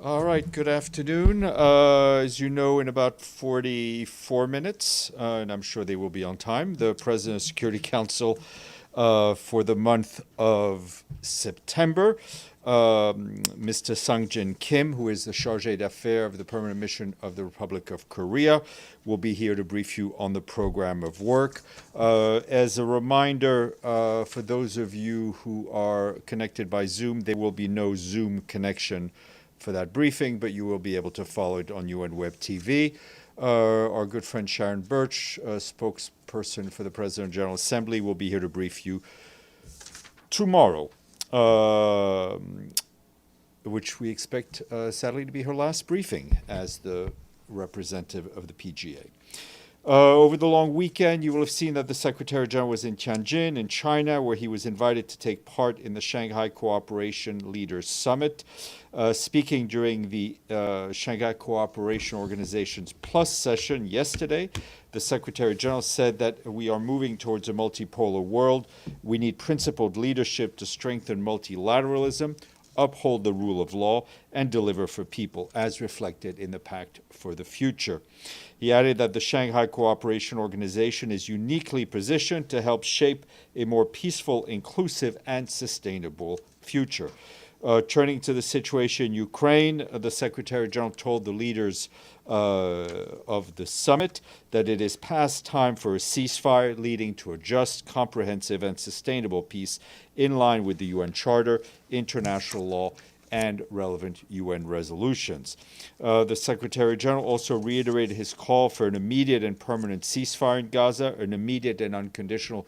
All right, good afternoon. As you know, in about 44 minutes, and I'm sure they will be on time, the President of Security Council for the month of September, Mr. Sang-Jin Kim, who is the Chargé d'Affaires of the Permanent Mission of the Republic of Korea, will be here to brief you on the program of work. As a reminder, for those of you who are connected by Zoom, there will be no Zoom connection for that briefing, but you will be able to follow it on UN Web TV. Our good friend Sharon Birch, spokesperson for the President of the General Assembly, will be here to brief you tomorrow, which we expect, sadly, to be her last briefing as the representative of the PGA. Over the long weekend, you will have seen that the Secretary General was in Tianjin in China, where he was invited to take part in the Shanghai Cooperation Leaders Summit. Speaking during the Shanghai Cooperation Organization's Plus session yesterday, the Secretary General said that we are moving towards a multipolar world. We need principled leadership to strengthen multilateralism, uphold the rule of law, and deliver for people, as reflected in the Pact for the Future. He added that the Shanghai Cooperation Organization is uniquely positioned to help shape a more peaceful, inclusive, and sustainable future. Turning to the situation in Ukraine, the Secretary General told the leaders of the summit that it is past time for a ceasefire leading to a just, comprehensive, and sustainable peace in line with the UN Charter, international law, and relevant UN resolutions. The Secretary General also reiterated his call for an immediate and permanent ceasefire in Gaza, an immediate and unconditional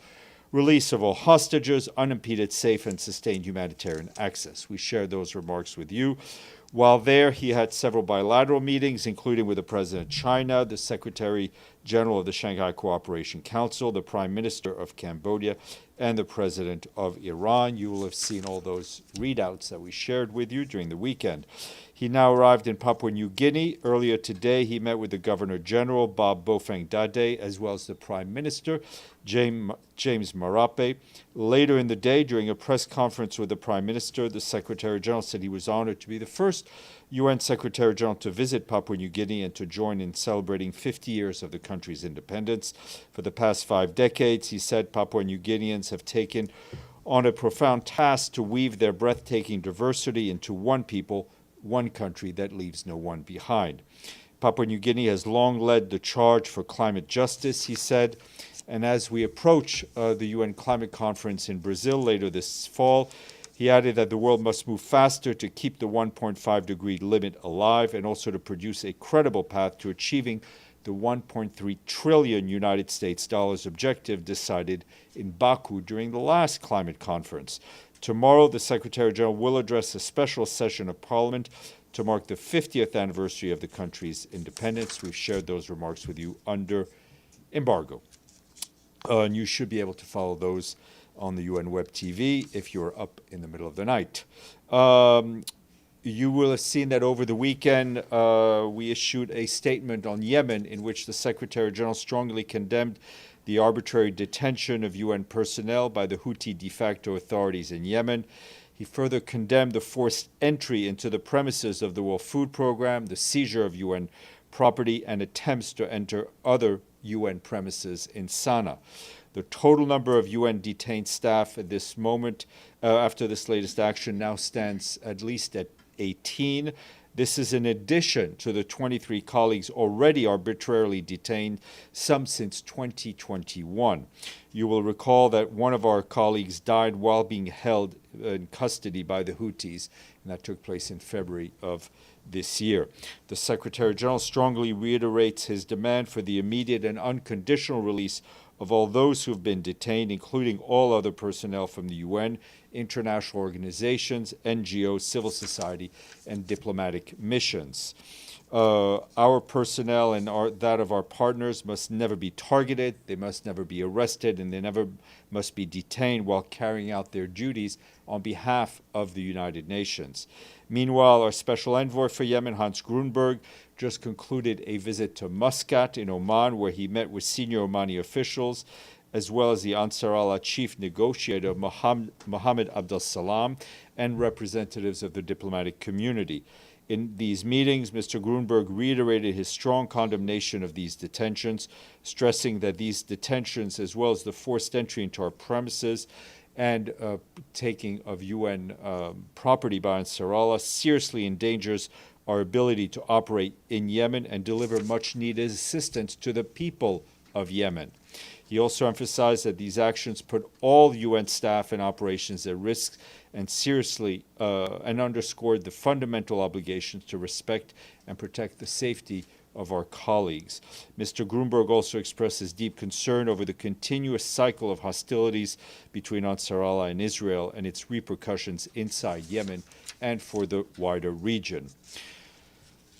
release of all hostages, unimpeded, safe, and sustained humanitarian access. We shared those remarks with you. While there, he had several bilateral meetings, including with the President of China, the Secretary General of the Shanghai Cooperation Council, the Prime Minister of Cambodia, and the President of Iran. You will have seen all those readouts that we shared with you during the weekend. He now arrived in Papua New Guinea. Earlier today, he met with the Governor General, Bob Bofeng Dade, as well as the Prime Minister, James Marape. Later in the day, during a press conference with the Prime Minister, the Secretary General said he was honored to be the first UN Secretary General to visit Papua New Guinea and to join in celebrating 50 years of the country's independence. For the past 5 decades, he said, Papua New Guineans have taken on a profound task to weave their breathtaking diversity into one people, one country that leaves no one behind. Papua New Guinea has long led the charge for climate justice, he said, and as we approach the UN Climate Conference in Brazil later this fall, he added that the world must move faster to keep the 1.5-degree limit alive and also to produce a credible path to achieving the 1.3 trillion United States dollars objective decided in Baku during the last climate conference. Tomorrow, the Secretary General will address a special session of Parliament to mark the 50th anniversary of the country's independence. We've shared those remarks with you under embargo. And you should be able to follow those on the UN Web TV if you're up in the middle of the night. You will have seen that over the weekend, we issued a statement on Yemen in which the Secretary General strongly condemned the arbitrary detention of UN personnel by the Houthi de facto authorities in Yemen. He further condemned the forced entry into the premises of the World Food Programme, the seizure of UN property, and attempts to enter other UN premises in Sana'a. The total number of UN detained staff at this moment, after this latest action, now stands at least at 18. This is in addition to the 23 colleagues already arbitrarily detained, some since 2021. You will recall that one of our colleagues died while being held in custody by the Houthis, and that took place in February of this year. The Secretary General strongly reiterates his demand for the immediate and unconditional release of all those who have been detained, including all other personnel from the UN, international organizations, NGOs, civil society, and diplomatic missions. Our personnel and that of our partners must never be targeted, they must never be arrested, and they never must be detained while carrying out their duties on behalf of the United Nations. Meanwhile, our special envoy for Yemen, Hans Grunberg, just concluded a visit to Muscat in Oman, where he met with senior Omani officials, as well as the Ansar Allah chief negotiator, Mohammed Abdel Salam, and representatives of the diplomatic community. In these meetings, Mr. Grunberg reiterated his strong condemnation of these detentions, stressing that these detentions, as well as the forced entry into our premises and taking of UN property by Ansarallah, seriously endangers our ability to operate in Yemen and deliver much-needed assistance to the people of Yemen. He also emphasized that these actions put all UN staff and operations at risk and seriously and underscored the fundamental obligations to respect and protect the safety of our colleagues. Mr. Grunberg also expressed his deep concern over the continuous cycle of hostilities between Ansarallah and Israel and its repercussions inside Yemen and for the wider region.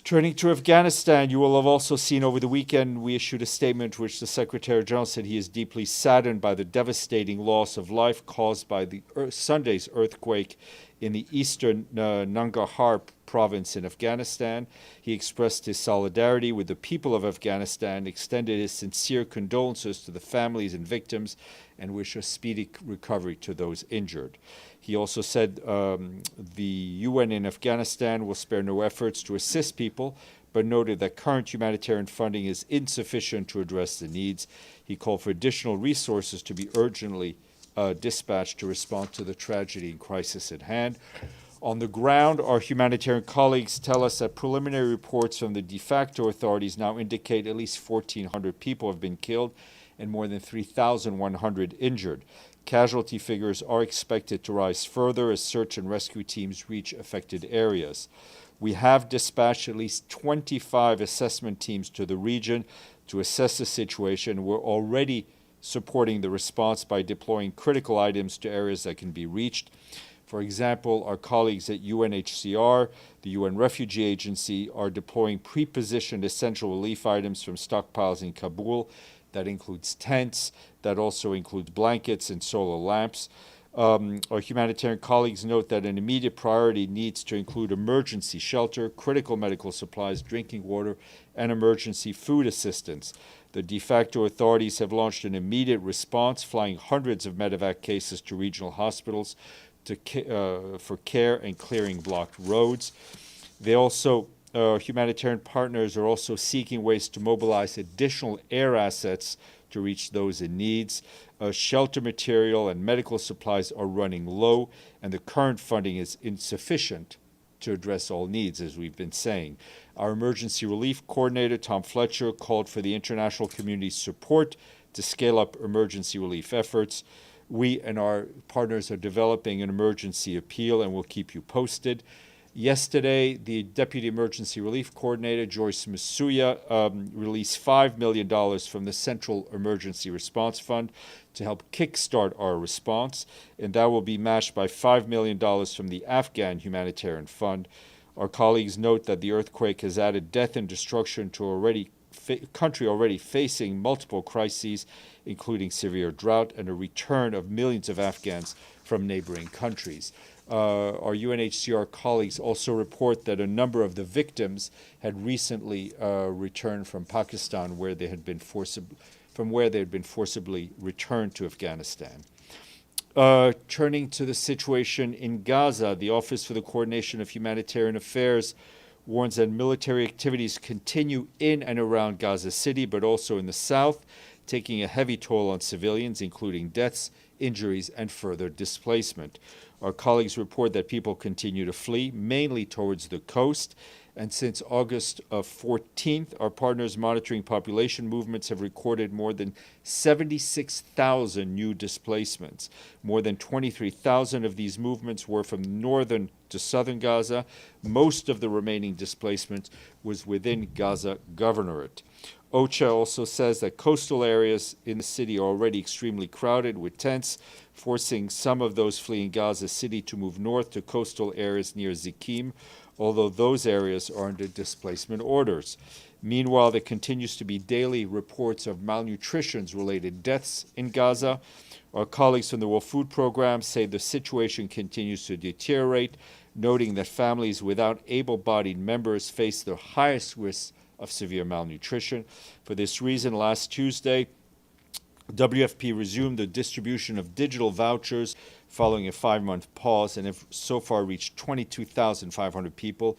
Turning to Afghanistan, you will have also seen over the weekend we issued a statement which the Secretary General said he is deeply saddened by the devastating loss of life caused by the Sunday's earthquake in the eastern Nangarhar province in Afghanistan. He expressed his solidarity with the people of Afghanistan, extended his sincere condolences to the families and victims, and wished a speedy recovery to those injured. He also said the UN in Afghanistan will spare no efforts to assist people, but noted that current humanitarian funding is insufficient to address the needs. He called for additional resources to be urgently dispatched to respond to the tragedy and crisis at hand. On the ground, our humanitarian colleagues tell us that preliminary reports from the de facto authorities now indicate at least 1,400 people have been killed and more than 3,100 injured. Casualty figures are expected to rise further as search and rescue teams reach affected areas. We have dispatched at least 25 assessment teams to the region to assess the situation. We're already supporting the response by deploying critical items to areas that can be reached. For example, our colleagues at UNHCR, the UN Refugee Agency, are deploying pre-positioned essential relief items from stockpiles in Kabul. That includes tents, that also includes blankets and solar lamps. Our humanitarian colleagues note that an immediate priority needs to include emergency shelter, critical medical supplies, drinking water, and emergency food assistance. The de facto authorities have launched an immediate response, flying hundreds of medevac cases to regional hospitals for care and clearing blocked roads. They also humanitarian partners are also seeking ways to mobilize additional air assets to reach those in needs. Shelter material and medical supplies are running low, and the current funding is insufficient to address all needs, as we've been saying. Our emergency relief coordinator, Tom Fletcher, called for the international community's support to scale up emergency relief efforts. We and our partners are developing an emergency appeal, and we'll keep you posted. Yesterday, the Deputy Emergency Relief Coordinator, Joyce Masuya, released $5 million from the Central Emergency Response Fund to help kickstart our response, and that will be matched by $5 million from the Afghan Humanitarian Fund. Our colleagues note that the earthquake has added death and destruction to a country already facing multiple crises, including severe drought and a return of millions of Afghans from neighboring countries. Our UNHCR colleagues also report that a number of the victims had recently returned from Pakistan, where they had been forcibly returned to Afghanistan. Turning to the situation in Gaza, the Office for the Coordination of Humanitarian Affairs warns that military activities continue in and around Gaza City, but also in the south, taking a heavy toll on civilians, including deaths, injuries, and further displacement. Our colleagues report that people continue to flee, mainly towards the coast, and since August 14th, our partners monitoring population movements have recorded more than 76,000 new displacements. More than 23,000 of these movements were from northern to southern Gaza. Most of the remaining displacement was within Gaza Governorate. OCHA also says that coastal areas in the city are already extremely crowded with tents, forcing some of those fleeing Gaza City to move north to coastal areas near Zikim, although those areas are under displacement orders. Meanwhile, there continues to be daily reports of malnutrition-related deaths in Gaza. Our colleagues from the World Food Program say the situation continues to deteriorate, noting that families without able-bodied members face the highest risk of severe malnutrition. For this reason, last Tuesday, WFP resumed the distribution of digital vouchers following a 5-month pause and have so far reached 22,500 people.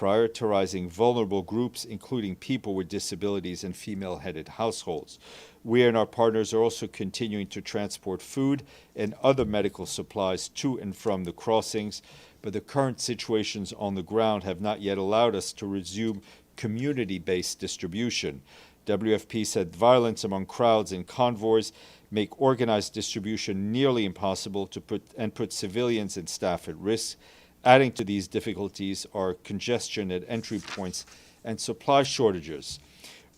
prioritizing vulnerable groups, including people with disabilities and female-headed households. We and our partners are also continuing to transport food and other medical supplies to and from the crossings, but the current situations on the ground have not yet allowed us to resume community-based distribution. WFP said violence among crowds and convoys make organized distribution nearly impossible to put civilians and staff at risk. Adding to these difficulties are congestion at entry points and supply shortages.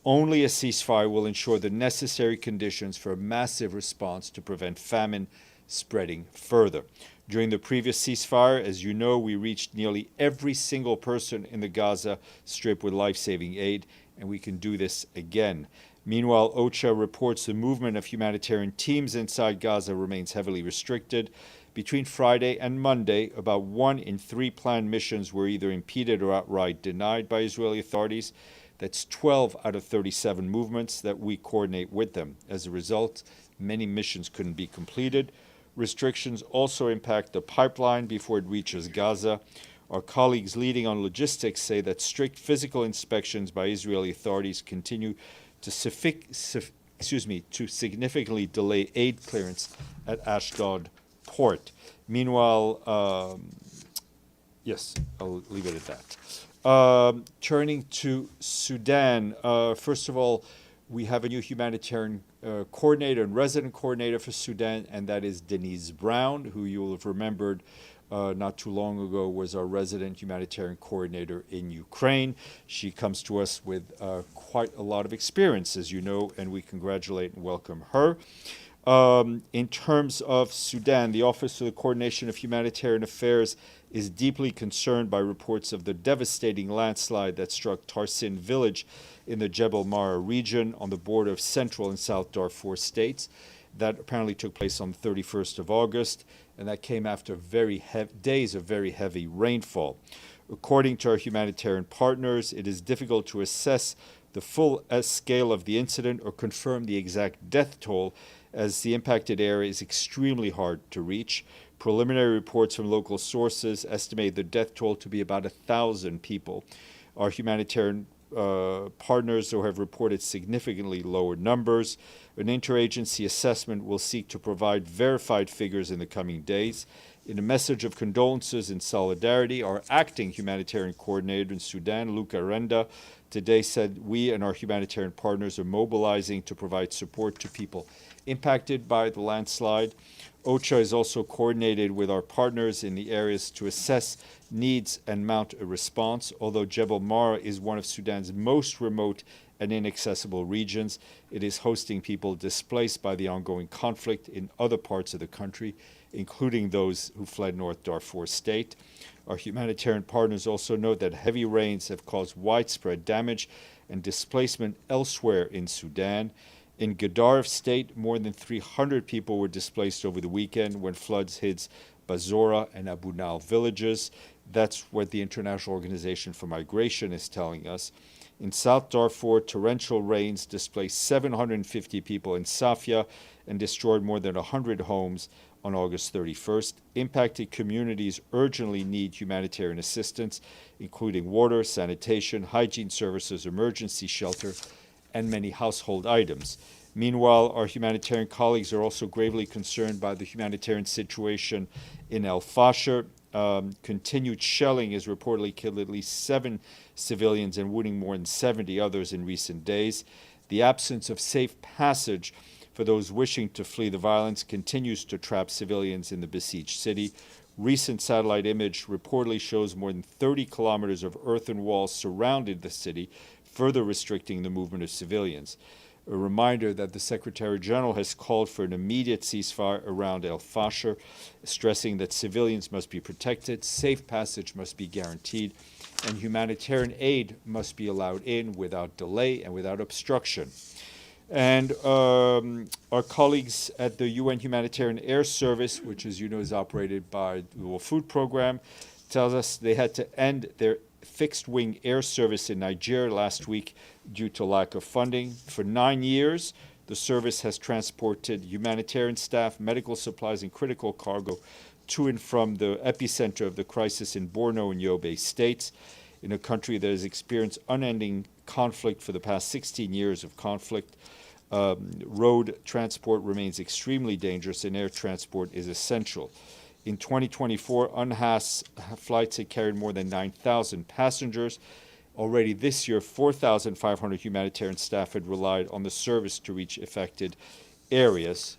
Only a ceasefire will ensure the necessary conditions for a massive response to prevent famine spreading further. During the previous ceasefire, as you know, we reached nearly every single person in the Gaza Strip with life-saving aid, and we can do this again. Meanwhile, OCHA reports the movement of humanitarian teams inside Gaza remains heavily restricted. Between Friday and Monday, about 1 in 3 planned missions were either impeded or outright denied by Israeli authorities. That's 12 out of 37 movements that we coordinate with them. As a result, many missions couldn't be completed. Restrictions also impact the pipeline before it reaches Gaza. Our colleagues leading on logistics say that strict physical inspections by Israeli authorities continue to significantly delay aid clearance at Ashdod port. Meanwhile, yes, I'll leave it at that. Turning to Sudan, first of all, we have a new humanitarian coordinator and resident coordinator for Sudan, and that is Denise Brown, who you will have remembered not too long ago was our resident humanitarian coordinator in Ukraine. She comes to us with quite a lot of experience, as you know, and we congratulate and welcome her. In terms of Sudan, the Office of the Coordination of Humanitarian Affairs is deeply concerned by reports of the devastating landslide that struck Tarsin village in the Jebel Mara region on the border of Central and South Darfur states. That apparently took place on the 31st of August, and that came after days of very heavy rainfall. According to our humanitarian partners, it is difficult to assess the full scale of the incident or confirm the exact death toll, as the impacted area is extremely hard to reach. Preliminary reports from local sources estimate the death toll to be about 1,000 people. Our humanitarian partners, though, have reported significantly lower numbers. An interagency assessment will seek to provide verified figures in the coming days. In a message of condolences and solidarity, our acting humanitarian coordinator in Sudan, Luca Renda, today said we and our humanitarian partners are mobilizing to provide support to people impacted by the landslide. OCHA is also coordinated with our partners in the areas to assess needs and mount a response. Although Jebel Mara is one of Sudan's most remote and inaccessible regions, it is hosting people displaced by the ongoing conflict in other parts of the country, including those who fled North Darfur state. Our humanitarian partners also note that heavy rains have caused widespread damage and displacement elsewhere in Sudan. In Gadaref state, more than 300 people were displaced over the weekend when floods hit Bazora and Abu Nal villages. That's what the International Organization for Migration is telling us. In South Darfur, torrential rains displaced 750 people in Safia and destroyed more than 100 homes on August 31st. Impacted communities urgently need humanitarian assistance, including water, sanitation, hygiene services, emergency shelter, and many household items. Meanwhile, our humanitarian colleagues are also gravely concerned by the humanitarian situation in El Fasher. Continued shelling has reportedly killed at least 7 civilians and wounding more than 70 others in recent days. The absence of safe passage for those wishing to flee the violence continues to trap civilians in the besieged city. Recent satellite image reportedly shows more than 30 kilometers of earthen walls surrounded the city, further restricting the movement of civilians. A reminder that the Secretary General has called for an immediate ceasefire around El Fasher, stressing that civilians must be protected, safe passage must be guaranteed, and humanitarian aid must be allowed in without delay and without obstruction. And our colleagues at the UN Humanitarian Air Service, which, as you know, is operated by the World Food Program, tells us they had to end their fixed-wing air service in Nigeria last week due to lack of funding. For 9 years, the service has transported humanitarian staff, medical supplies, and critical cargo to and from the epicenter of the crisis in Borno and Yobe states. in a country that has experienced unending conflict for the past 16 years of conflict. Road transport remains extremely dangerous, and air transport is essential. In 2024, UNHAS flights had carried more than 9,000 passengers. Already this year, 4,500 humanitarian staff had relied on the service to reach affected areas.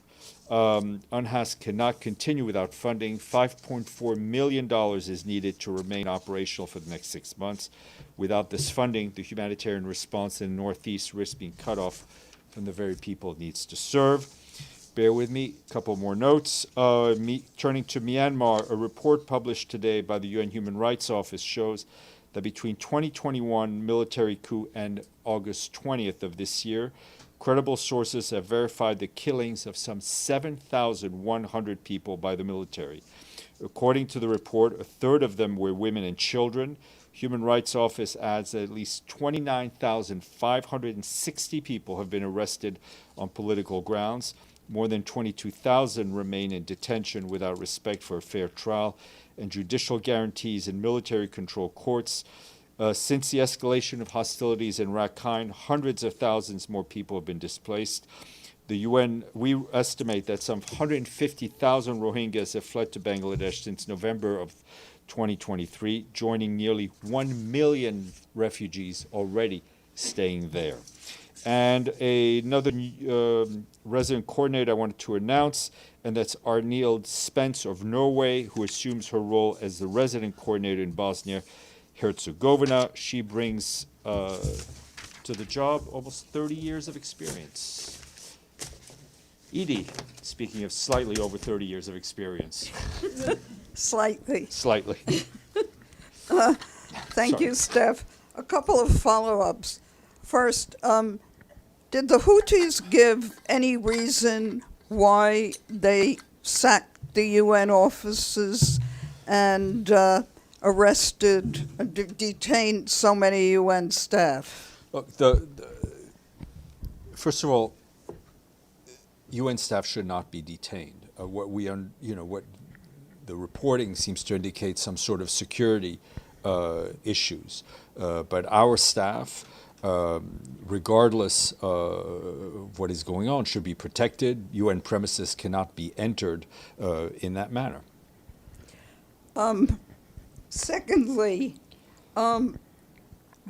UNHAS cannot continue without funding. $5.4 million is needed to remain operational for the next 6 months. Without this funding, the humanitarian response in the Northeast risks being cut off from the very people it needs to serve. Bear with me, a couple more notes. Turning to Myanmar, a report published today by the UN Human Rights Office shows that between 2021 military coup and August 20th of this year, credible sources have verified the killings of some 7,100 people by the military. According to the report, a third of them were women and children. Human Rights Office adds that at least 29,560 people have been arrested on political grounds. More than 22,000 remain in detention without respect for a fair trial and judicial guarantees in military-controlled courts. Since the escalation of hostilities in Rakhine, hundreds of thousands more people have been displaced. The UN, we estimate that some 150,000 Rohingyas have fled to Bangladesh since November of 2023, joining nearly 1 million refugees already staying there. And another resident coordinator I wanted to announce, and that's Arnild Spence of Norway, who assumes her role as the resident coordinator in Bosnia Herzegovina. She brings to the job almost 30 years of experience. Edie, speaking of slightly over 30 years of experience. Slightly. Slightly. Thank you, Steph. A couple of follow-ups. First, did the Houthis give any reason why they sacked the UN offices and arrested, detained so many UN staff? Look, first of all, UN staff should not be detained. What the reporting seems to indicate some sort of security issues, but our staff, regardless of what is going on, should be protected. UN premises cannot be entered in that manner. Secondly,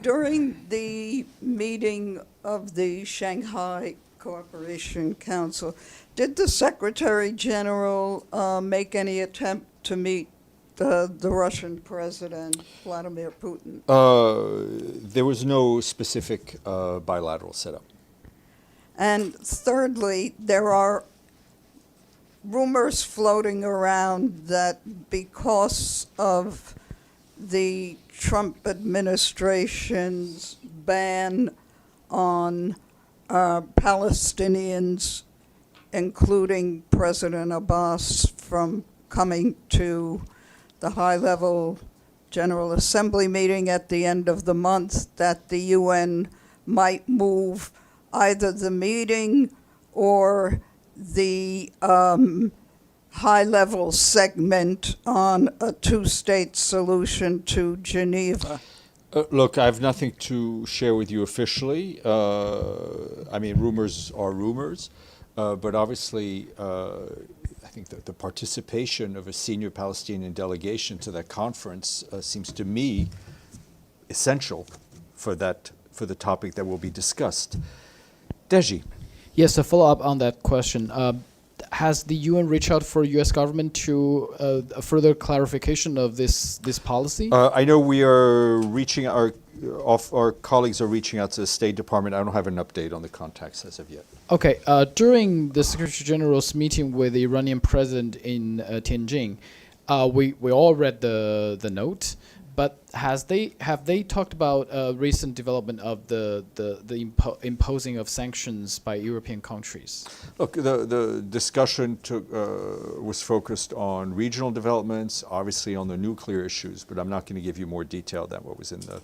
during the meeting of the Shanghai Cooperation Council, did the Secretary General make any attempt to meet the Russian President, Vladimir Putin? There was no specific bilateral setup. And thirdly, there are rumors floating around that because of the Trump administration's ban on Palestinians, including President Abbas, from coming to the high-level General Assembly meeting at the end of the month, that the UN might move either the meeting or the high-level segment on a two-state solution to Geneva. Look, I have nothing to share with you officially. I mean, rumors are rumors, but obviously I think that the participation of a senior Palestinian delegation to that conference seems to me essential for the topic that will be discussed. Deji. Yes, a follow-up on that question. Has the UN reached out for U.S. government to a further clarification of this policy? I know we are reaching our colleagues are reaching out to the State Department. I don't have an update on the contacts as of yet. Okay. During the Secretary General's meeting with the Iranian president in Tianjin, we all read the note. But have they talked about recent development of the imposing of sanctions by European countries? Look, the discussion was focused on regional developments, obviously on the nuclear issues, but I'm not going to give you more detail than what was in the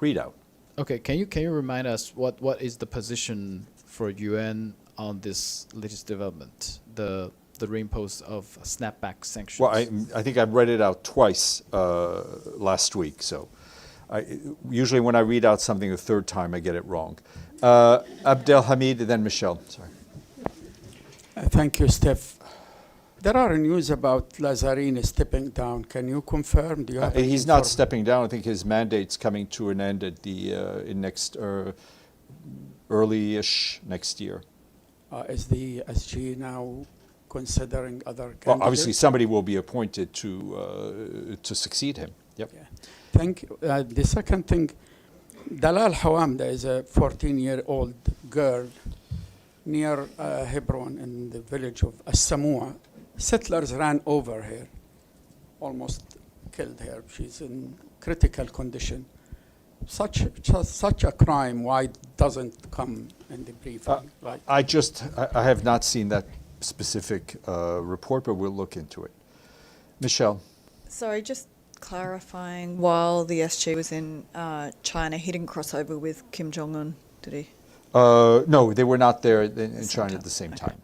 readout. Okay, can you remind us what is the position for UN on this latest development, the the reimpose of snapback sanctions. Well, I think I read it out twice last week, so usually when I read out something a third time, I get it wrong. Abdelhamid, and then Michelle. Sorry. Thank you, Steph. There are news about Lazzarini stepping down. Can you confirm? Do you have He's not stepping down. I think his mandate's coming to an end at the in next early-ish next year. Is the SG now considering other candidates? Well, obviously, somebody will be appointed to succeed him. Yep. Yeah. Thank you. The second thing, Dalal Hawamda is a 14-year-old girl near Hebron in the village of As-Samua. Settlers ran over her, almost killed her. She's in critical condition. Such a crime, why doesn't come in the briefing? I have not seen that specific report, but we'll look into it. Michelle. Sorry, just clarifying, while the SG was in China, he didn't cross over with Kim Jong-un, did he? No, they were not there in China at the same time.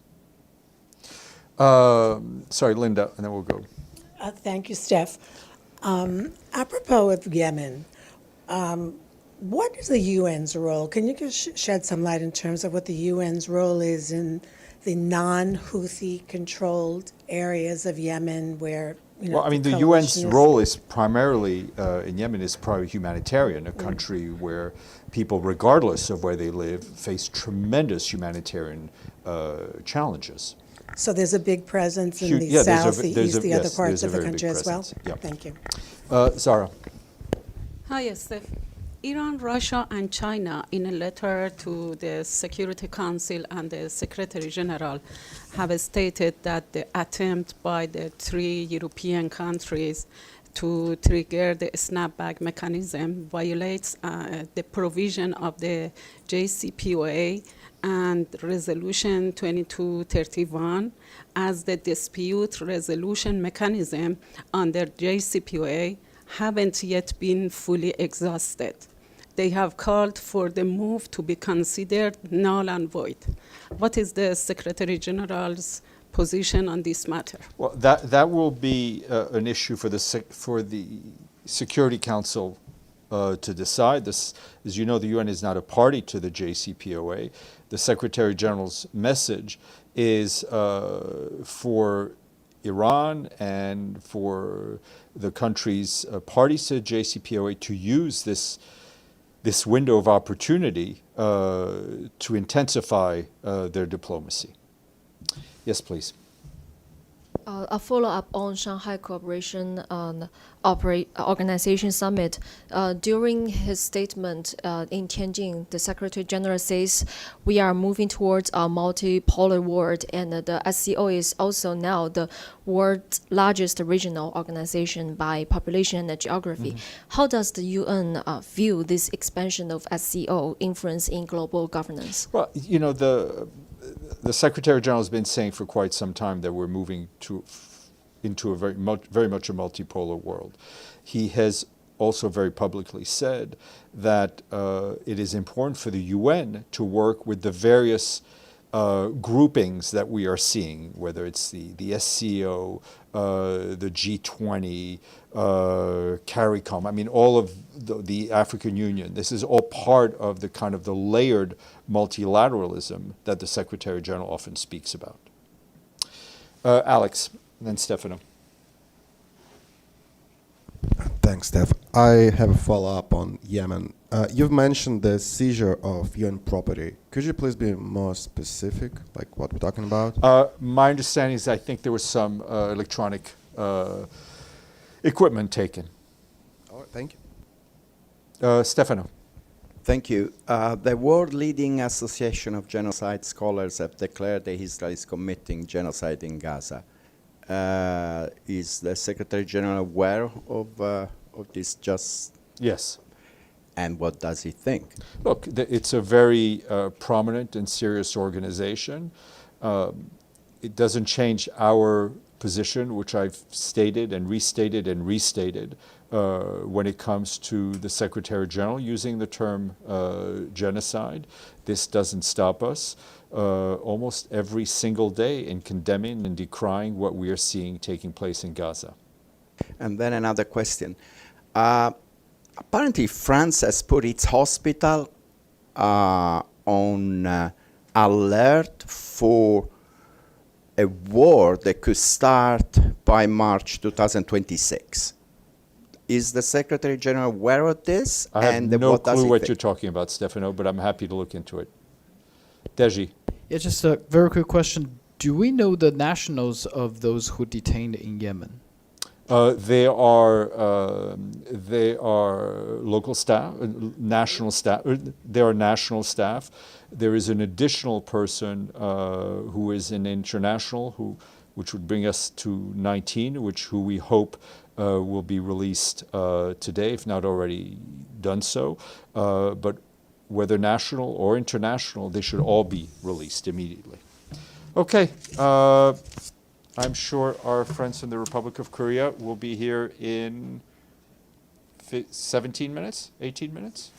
Sorry, Linda, and then we'll go. Thank you, Steph. Apropos of Yemen, what is the UN's role? Can you just shed some light in terms of what the UN's role is in the non-Houthi controlled areas of Yemen where, you know, well, I mean, the UN's role is primarily, in Yemen, is probably humanitarian, a country where people, regardless of where they live, face tremendous humanitarian challenges. So there's a big presence in the south, the east, the other parts of the country as well? Yep. Thank you. Zara. Hi, Steph. Iran, Russia, and China, in a letter to the Security Council and the Secretary General, have stated that the attempt by the 3 European countries to trigger the snapback mechanism violates the provision of the JCPOA and Resolution 2231 as the dispute resolution mechanism under JCPOA haven't yet been fully exhausted. They have called for the move to be considered null and void. What is the Secretary General's position on this matter? Well, that will be an issue for the Security Council to decide. This, as you know, the UN is not a party to the JCPOA. The Secretary General's message is for Iran and for the countries parties to the JCPOA to use this window of opportunity to intensify their diplomacy. Yes, please. A follow-up on Shanghai Cooperation Organization Summit. During his statement in Tianjin, the Secretary General says we are moving towards a multipolar world, and the SCO is also now the world's largest regional organization by population and geography. How does the UN view this expansion of SCO influence in global governance? Well, you know, the Secretary General has been saying for quite some time that we're moving into a very much a multipolar world. He has also very publicly said that it is important for the UN to work with the various groupings that we are seeing, whether it's the SCO, the G20, CARICOM, I mean, all of the African Union. This is all part of the kind of the layered multilateralism that the Secretary General often speaks about. Alex, and then Stefano. Thanks, Steph. I have a follow-up on Yemen. You've mentioned the seizure of UN property. Could you please be more specific, like what we're talking about? My understanding is I think there was some electronic equipment taken. All right, thank you. Stefano. Thank you. The world-leading association of genocide scholars have declared that Israel is committing genocide in Gaza. Is the Secretary General aware of this? Yes. And what does he think? Look, it's a very prominent and serious organization. It doesn't change our position, which I've stated and restated, when it comes to the Secretary General using the term genocide. This doesn't stop us almost every single day in condemning and decrying what we are seeing taking place in Gaza. And then another question. Apparently, France has put its hospital on alert for a war that could start by March 2026. Is the Secretary General aware of this? I have and no what does clue he what think? you're talking about, Stefano, but I'm happy to look into it. Deji. Yeah, just a very quick question. Do we know the nationals of those who detained in Yemen? They are local staff, national staff. They are national staff. There is an additional person who is an international, which would bring us to 19, who we hope will be released today, if not already done so. But whether national or international, they should all be released immediately. Okay. I'm sure our friends from the Republic of Korea will be here in 17 minutes, 18 minutes.